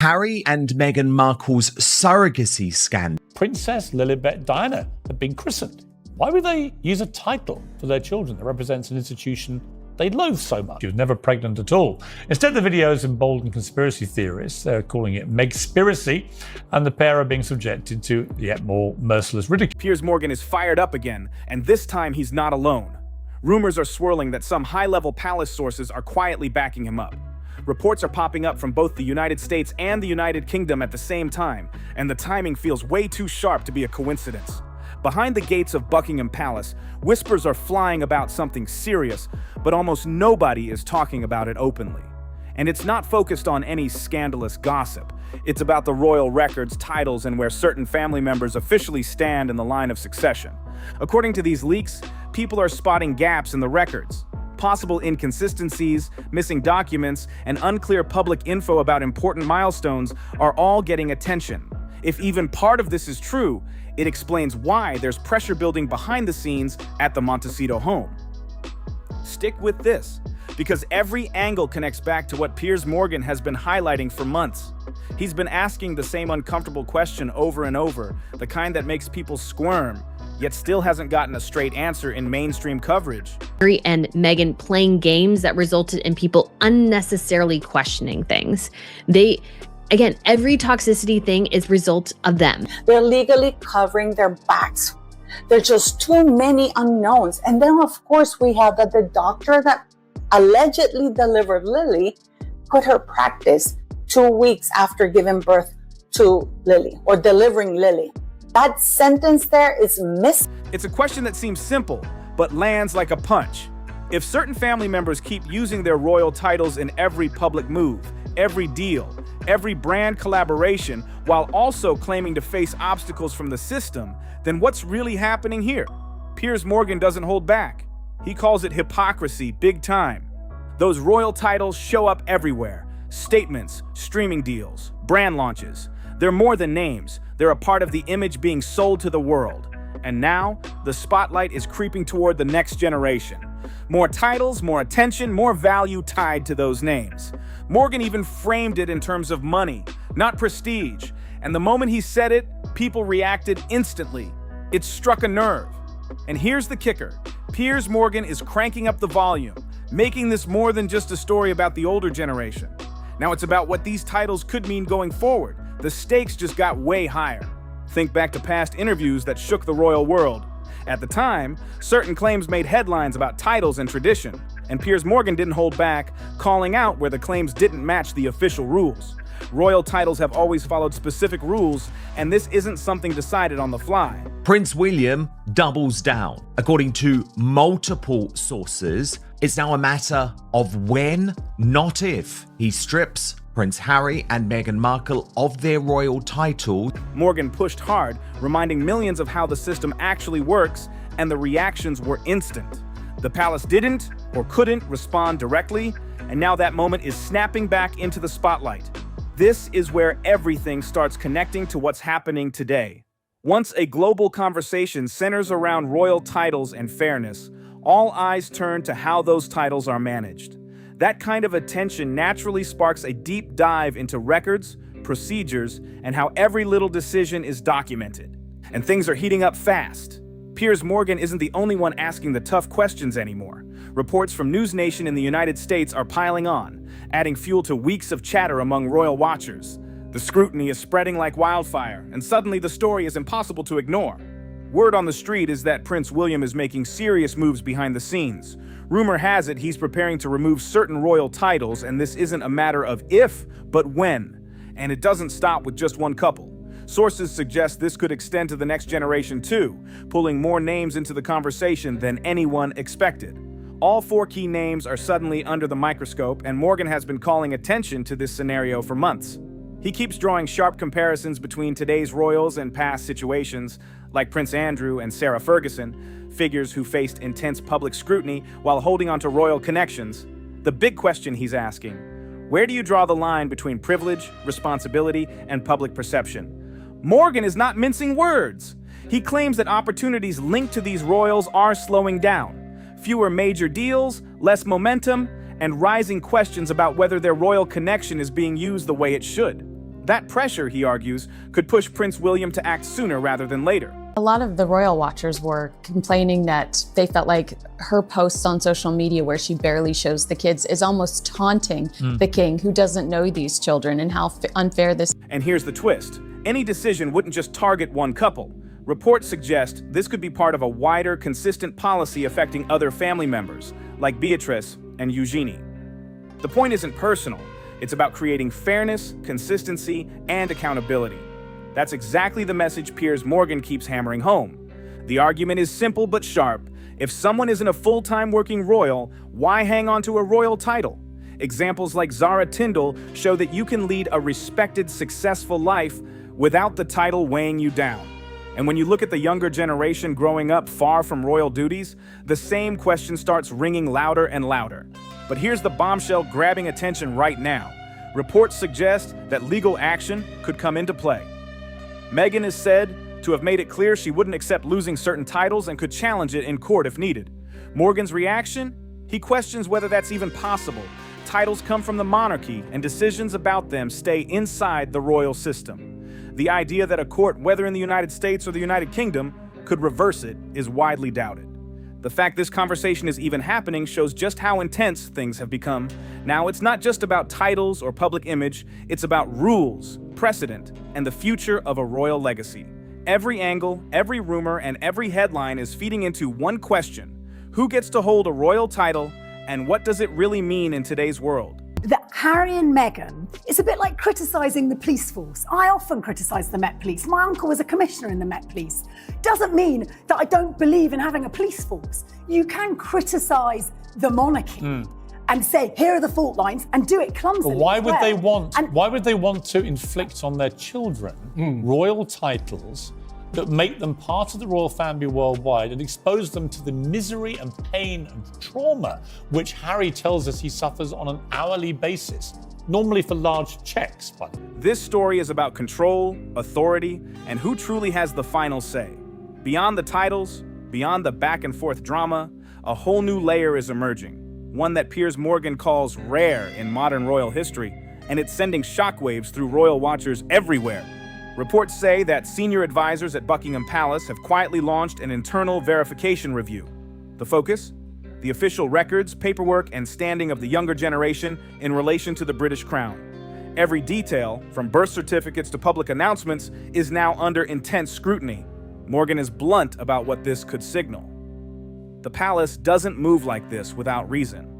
Harry and Meghan Markle's surrogacy scandal. Princess Lilibet Diana had been christened. Why would they use a title for their children that represents an institution they loathe so much? She was never pregnant at all. Instead, the videos embolden conspiracy theorists. They're calling it Megspiracy, and the pair are being subjected to yet more merciless ridicule. Piers Morgan is fired up again, and this time he's not alone. Rumors are swirling that some high-level palace sources are quietly backing him up. Reports are popping up from both the United States and the United Kingdom at the same time, and the timing feels way too sharp to be a coincidence. Behind the gates of Buckingham Palace, whispers are flying about something serious, but almost nobody is talking about it openly. And it's not focused on any scandalous gossip. It's about the royal records, titles, and where certain family members officially stand in the line of succession. According to these leaks, people are spotting gaps in the records. Possible inconsistencies, missing documents, and unclear public info about important milestones are all getting attention. If even part of this is true, it explains why there's pressure building behind the scenes at the Montecito home. Stick with this, because every angle connects back to what Piers Morgan has been highlighting for months. He's been asking the same uncomfortable question over and over, the kind that makes people squirm, yet still hasn't gotten a straight answer in mainstream coverage. Harry and Meghan playing games that resulted in people unnecessarily questioning things. Again, every toxicity thing is result of them. They're legally covering their backs. There's just too many unknowns. And then, of course, we have that the doctor that allegedly delivered Lily quit her practice 2 weeks after giving birth to Lily, or delivering Lily. That sentence there is missing. It's a question that seems simple, but lands like a punch. If certain family members keep using their royal titles in every public move, every deal, every brand collaboration, while also claiming to face obstacles from the system, then what's really happening here? Piers Morgan doesn't hold back. He calls it hypocrisy big time. Those royal titles show up everywhere. Statements, streaming deals, brand launches. They're more than names. They're a part of the image being sold to the world. And now, the spotlight is creeping toward the next generation. More titles, more attention, more value tied to those names. Morgan even framed it in terms of money, not prestige. And the moment he said it, people reacted instantly. It struck a nerve. And here's the kicker. Piers Morgan is cranking up the volume, making this more than just a story about the older generation. Now it's about what these titles could mean going forward. The stakes just got way higher. Think back to past interviews that shook the royal world. At the time, certain claims made headlines about titles and tradition, and Piers Morgan didn't hold back, calling out where the claims didn't match the official rules. Royal titles have always followed specific rules, and this isn't something decided on the fly. Prince William doubles down. According to multiple sources, it's now a matter of when, not if, he strips Prince Harry and Meghan Markle of their royal titles. Morgan pushed hard, reminding millions of how the system actually works, and the reactions were instant. The palace didn't or couldn't respond directly, and now that moment is snapping back into the spotlight. This is where everything starts connecting to what's happening today. Once a global conversation centers around royal titles and fairness, all eyes turn to how those titles are managed. That kind of attention naturally sparks a deep dive into records, procedures, and how every little decision is documented. And things are heating up fast. Piers Morgan isn't the only one asking the tough questions anymore. Reports from News Nation in the United States are piling on, adding fuel to weeks of chatter among royal watchers. The scrutiny is spreading like wildfire, and suddenly the story is impossible to ignore. Word on the street is that Prince William is making serious moves behind the scenes. Rumor has it he's preparing to remove certain royal titles, and this isn't a matter of if, but when. And it doesn't stop with just one couple. Sources suggest this could extend to the next generation too, pulling more names into the conversation than anyone expected. All 4 key names are suddenly under the microscope, and Morgan has been calling attention to this scenario for months. He keeps drawing sharp comparisons between today's royals and past situations, like Prince Andrew and Sarah Ferguson, figures who faced intense public scrutiny while holding onto royal connections. The big question he's asking: where do you draw the line between privilege, responsibility, and public perception? Morgan is not mincing words. He claims that opportunities linked to these royals are slowing down. Fewer major deals, less momentum, and rising questions about whether their royal connection is being used the way it should. That pressure, he argues, could push Prince William to act sooner rather than later. A lot of the royal watchers were complaining that they felt like her posts on social media where she barely shows the kids is almost taunting the king, who doesn't know these children, and how unfair this. And here's the twist. Any decision wouldn't just target one couple. Reports suggest this could be part of a wider, consistent policy affecting other family members, like Beatrice and Eugenie. The point isn't personal. It's about creating fairness, consistency, and accountability. That's exactly the message Piers Morgan keeps hammering home. The argument is simple but sharp. If someone isn't a full-time working royal, why hang on to a royal title? Examples like Zara Tindall show that you can lead a respected, successful life without the title weighing you down. And when you look at the younger generation growing up far from royal duties, the same question starts ringing louder and louder. But here's the bombshell grabbing attention right now. Reports suggest that legal action could come into play. Meghan is said to have made it clear she wouldn't accept losing certain titles and could challenge it in court if needed. Morgan's reaction? He questions whether that's even possible. Titles come from the monarchy, and decisions about them stay inside the royal system. The idea that a court, whether in the United States or the United Kingdom, could reverse it is widely doubted. The fact this conversation is even happening shows just how intense things have become. Now, it's not just about titles or public image, it's about rules, precedent, and the future of a royal legacy. Every angle, every rumor, and every headline is feeding into one question: who gets to hold a royal title, and what does it really mean in today's world? That Harry and Meghan is a bit like criticising the police force. I often criticise the Met Police. My uncle was a commissioner in the Met Police. Doesn't mean that I don't believe in having a police force. You can criticise the monarchy and say, here are the fault lines, and do it clumsily. But why would they want to inflict on their children royal titles that make them part of the royal family worldwide and expose them to the misery and pain and trauma which Harry tells us he suffers on an hourly basis, normally for large checks, by the way. This story is about control, authority, and who truly has the final say. Beyond the titles, beyond the back and forth drama, a whole new layer is emerging, one that Piers Morgan calls rare in modern royal history, and it's sending shockwaves through royal watchers everywhere. Reports say that senior advisors at Buckingham Palace have quietly launched an internal verification review. The focus? The official records, paperwork, and standing of the younger generation in relation to the British Crown. Every detail, from birth certificates to public announcements, is now under intense scrutiny. Morgan is blunt about what this could signal. The palace doesn't move like this without reason.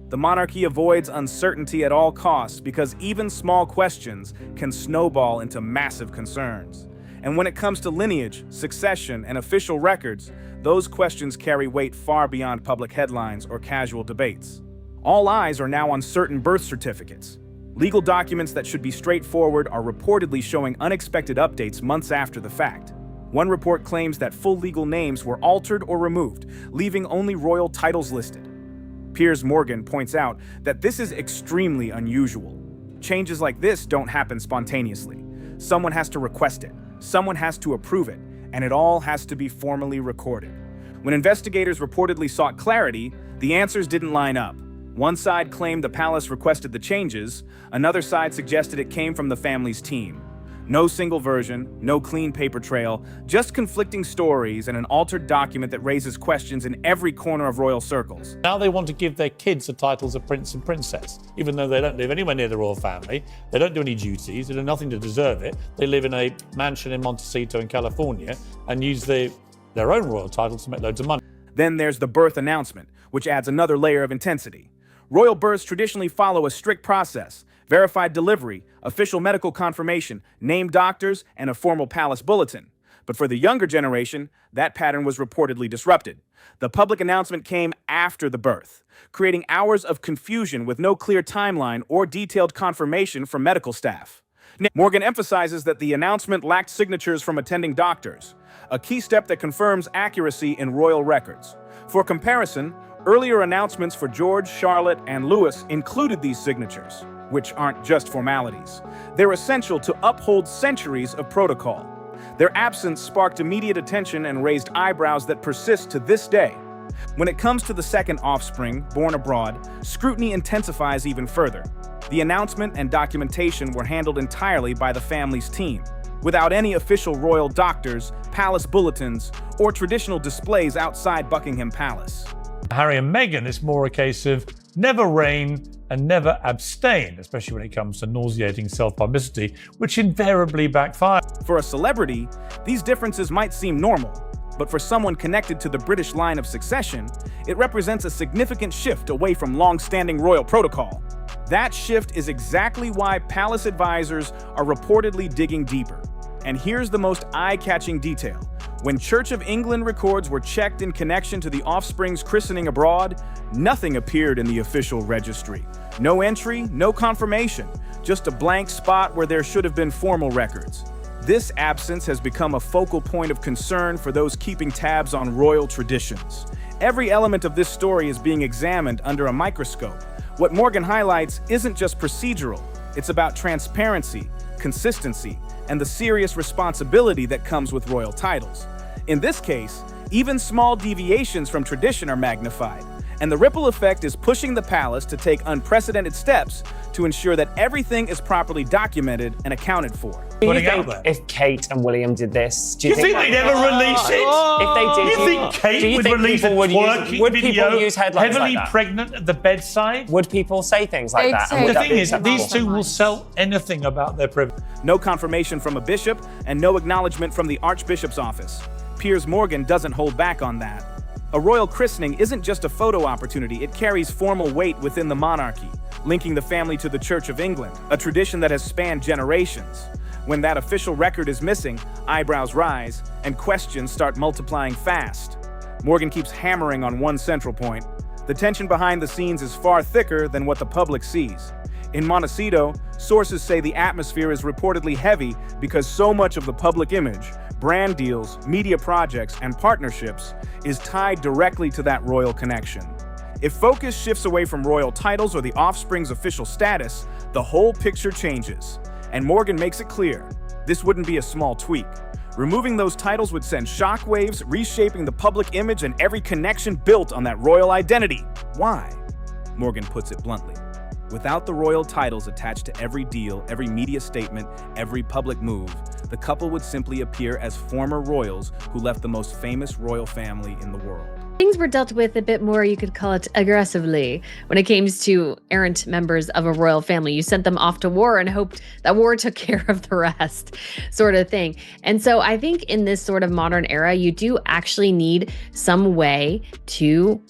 The monarchy avoids uncertainty at all costs because even small questions can snowball into massive concerns. And when it comes to lineage, succession, and official records, those questions carry weight far beyond public headlines or casual debates. All eyes are now on certain birth certificates. Legal documents that should be straightforward are reportedly showing unexpected updates months after the fact. One report claims that full legal names were altered or removed, leaving only royal titles listed. Piers Morgan points out that this is extremely unusual. Changes like this don't happen spontaneously. Someone has to request it, someone has to approve it, and it all has to be formally recorded. When investigators reportedly sought clarity, the answers didn't line up. One side claimed the palace requested the changes, another side suggested it came from the family's team. No single version, no clean paper trail, just conflicting stories and an altered document that raises questions in every corner of royal circles. Now they want to give their kids the titles of prince and princess, even though they don't live anywhere near the royal family, they don't do any duties, they do nothing to deserve it. They live in a mansion in Montecito in California and use their own royal titles to make loads of money. Then there's the birth announcement, which adds another layer of intensity. Royal births traditionally follow a strict process: verified delivery, official medical confirmation, named doctors, and a formal palace bulletin. But for the younger generation, that pattern was reportedly disrupted. The public announcement came after the birth, creating hours of confusion with no clear timeline or detailed confirmation from medical staff. Morgan emphasizes that the announcement lacked signatures from attending doctors, a key step that confirms accuracy in royal records. For comparison, earlier announcements for George, Charlotte, and Louis included these signatures, which aren't just formalities. They're essential to uphold centuries of protocol. Their absence sparked immediate attention and raised eyebrows that persist to this day. When it comes to the second offspring, born abroad, scrutiny intensifies even further. The announcement and documentation were handled entirely by the family's team, without any official royal doctors, palace bulletins, or traditional displays outside Buckingham Palace. Harry and Meghan, it's more a case of never reign and never abstain, especially when it comes to nauseating self-publicity, which invariably backfires. For a celebrity, these differences might seem normal, but for someone connected to the British line of succession, it represents a significant shift away from long-standing royal protocol. That shift is exactly why palace advisors are reportedly digging deeper. And here's the most eye-catching detail. When Church of England records were checked in connection to the offspring's christening abroad, nothing appeared in the official registry. No entry, no confirmation, just a blank spot where there should have been formal records. This absence has become a focal point of concern for those keeping tabs on royal traditions. Every element of this story is being examined under a microscope. What Morgan highlights isn't just procedural, it's about transparency, consistency, and the serious responsibility that comes with royal titles. In this case, even small deviations from tradition are magnified, and the ripple effect is pushing the palace to take unprecedented steps to ensure that everything is properly documented and accounted for. Do you think if Kate and William did this, Do you think they'd ever release it? If they did, You think Kate would release a twerking video, heavily pregnant at the bedside? Would people say things like that? And The would that thing be is, acceptable? these two will sell anything about their privilege. No confirmation from a bishop and no acknowledgement from the Archbishop's office. Piers Morgan doesn't hold back on that. A royal christening isn't just a photo opportunity, it carries formal weight within the monarchy, linking the family to the Church of England, a tradition that has spanned generations. When that official record is missing, eyebrows rise and questions start multiplying fast. Morgan keeps hammering on one central point. The tension behind the scenes is far thicker than what the public sees. In Montecito, sources say the atmosphere is reportedly heavy because so much of the public image, brand deals, media projects, and partnerships is tied directly to that royal connection. If focus shifts away from royal titles or the offspring's official status, the whole picture changes. And Morgan makes it clear, this wouldn't be a small tweak. Removing those titles would send shockwaves, reshaping the public image and every connection built on that royal identity. Why? Morgan puts it bluntly. Without the royal titles attached to every deal, every media statement, every public move, the couple would simply appear as former royals who left the most famous royal family in the world. Things were dealt with a bit more, you could call it aggressively, when it came to errant members of a royal family. You sent them off to war and hoped that war took care of the rest, sort of thing. And so I think in this sort of modern era, you do actually need some way to,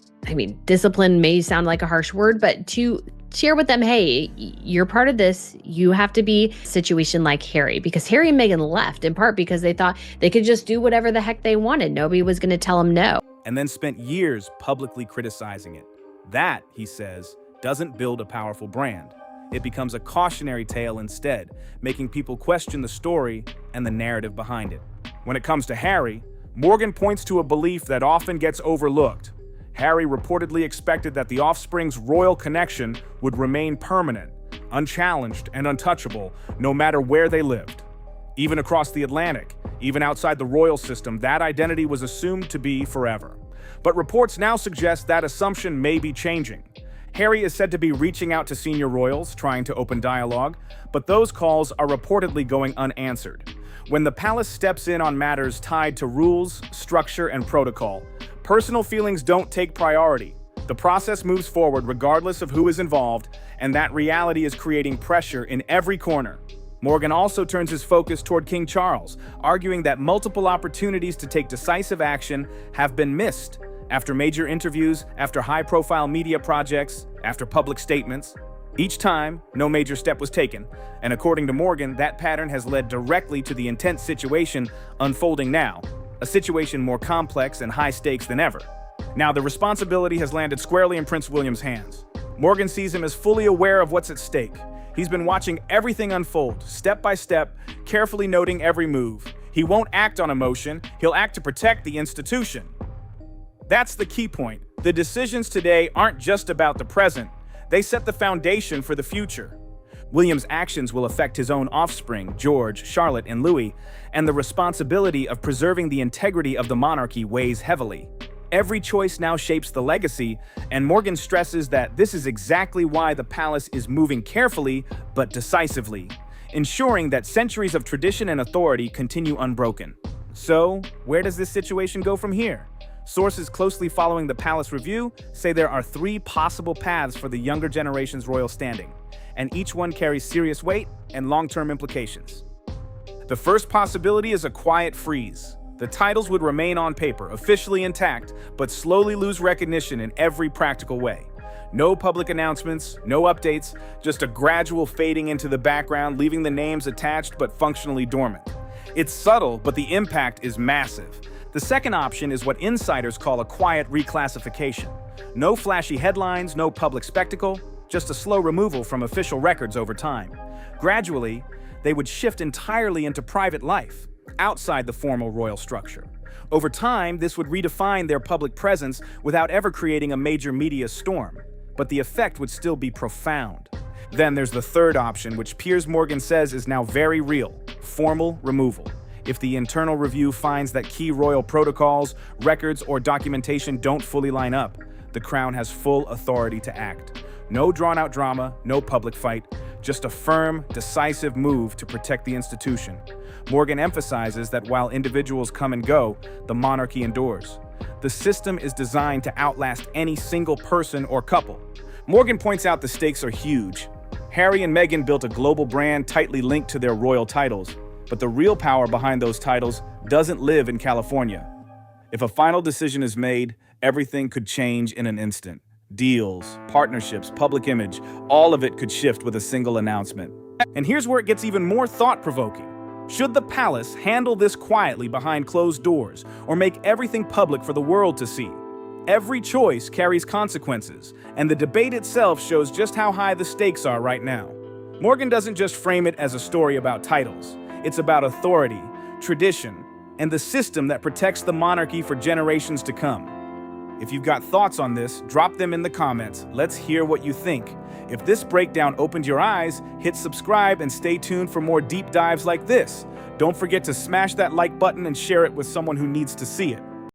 discipline may sound like a harsh word, but to share with them, hey, you're part of this. You have to be a situation like Harry, because Harry and Meghan left in part because they thought they could just do whatever the heck they wanted. Nobody was going to tell them no. And then spent years publicly criticizing it. That, he says, doesn't build a powerful brand. It becomes a cautionary tale instead, making people question the story and the narrative behind it. When it comes to Harry, Morgan points to a belief that often gets overlooked. Harry reportedly expected that the offspring's royal connection would remain permanent, unchallenged and untouchable, no matter where they lived. Even across the Atlantic, even outside the royal system, that identity was assumed to be forever. But reports now suggest that assumption may be changing. Harry is said to be reaching out to senior royals, trying to open dialogue, but those calls are reportedly going unanswered. When the palace steps in on matters tied to rules, structure, and protocol, personal feelings don't take priority. The process moves forward regardless of who is involved, and that reality is creating pressure in every corner. Morgan also turns his focus toward King Charles, arguing that multiple opportunities to take decisive action have been missed after major interviews, after high-profile media projects, after public statements. Each time, no major step was taken, and according to Morgan, that pattern has led directly to the intense situation unfolding now, a situation more complex and high stakes than ever. Now, the responsibility has landed squarely in Prince William's hands. Morgan sees him as fully aware of what's at stake. He's been watching everything unfold, step by step, carefully noting every move. He won't act on emotion, he'll act to protect the institution. That's the key point. The decisions today aren't just about the present, they set the foundation for the future. William's actions will affect his own offspring, George, Charlotte, and Louis, and the responsibility of preserving the integrity of the monarchy weighs heavily. Every choice now shapes the legacy, and Morgan stresses that this is exactly why the palace is moving carefully but decisively, ensuring that centuries of tradition and authority continue unbroken. So, where does this situation go from here? Sources closely following the palace review say there are 3 possible paths for the younger generation's royal standing, and each one carries serious weight and long-term implications. The first possibility is a quiet freeze. The titles would remain on paper, officially intact, but slowly lose recognition in every practical way. No public announcements, no updates, just a gradual fading into the background, leaving the names attached but functionally dormant. It's subtle, but the impact is massive. The second option is what insiders call a quiet reclassification. No flashy headlines, no public spectacle, just a slow removal from official records over time. Gradually, they would shift entirely into private life, outside the formal royal structure. Over time, this would redefine their public presence without ever creating a major media storm, but the effect would still be profound. Then there's the third option, which Piers Morgan says is now very real: formal removal. If the internal review finds that key royal protocols, records, or documentation don't fully line up, the crown has full authority to act. No drawn-out drama, no public fight, just a firm, decisive move to protect the institution. Morgan emphasizes that while individuals come and go, the monarchy endures. The system is designed to outlast any single person or couple. Morgan points out the stakes are huge. Harry and Meghan built a global brand tightly linked to their royal titles, but the real power behind those titles doesn't live in California. If a final decision is made, everything could change in an instant. Deals, partnerships, public image, all of it could shift with a single announcement. And here's where it gets even more thought-provoking. Should the palace handle this quietly behind closed doors, or make everything public for the world to see? Every choice carries consequences, and the debate itself shows just how high the stakes are right now. Morgan doesn't just frame it as a story about titles. It's about authority, tradition, and the system that protects the monarchy for generations to come. If you've got thoughts on this, drop them in the comments. Let's hear what you think. If this breakdown opened your eyes, hit subscribe and stay tuned for more deep dives like this. Don't forget to smash that like button and share it with someone who needs to see it.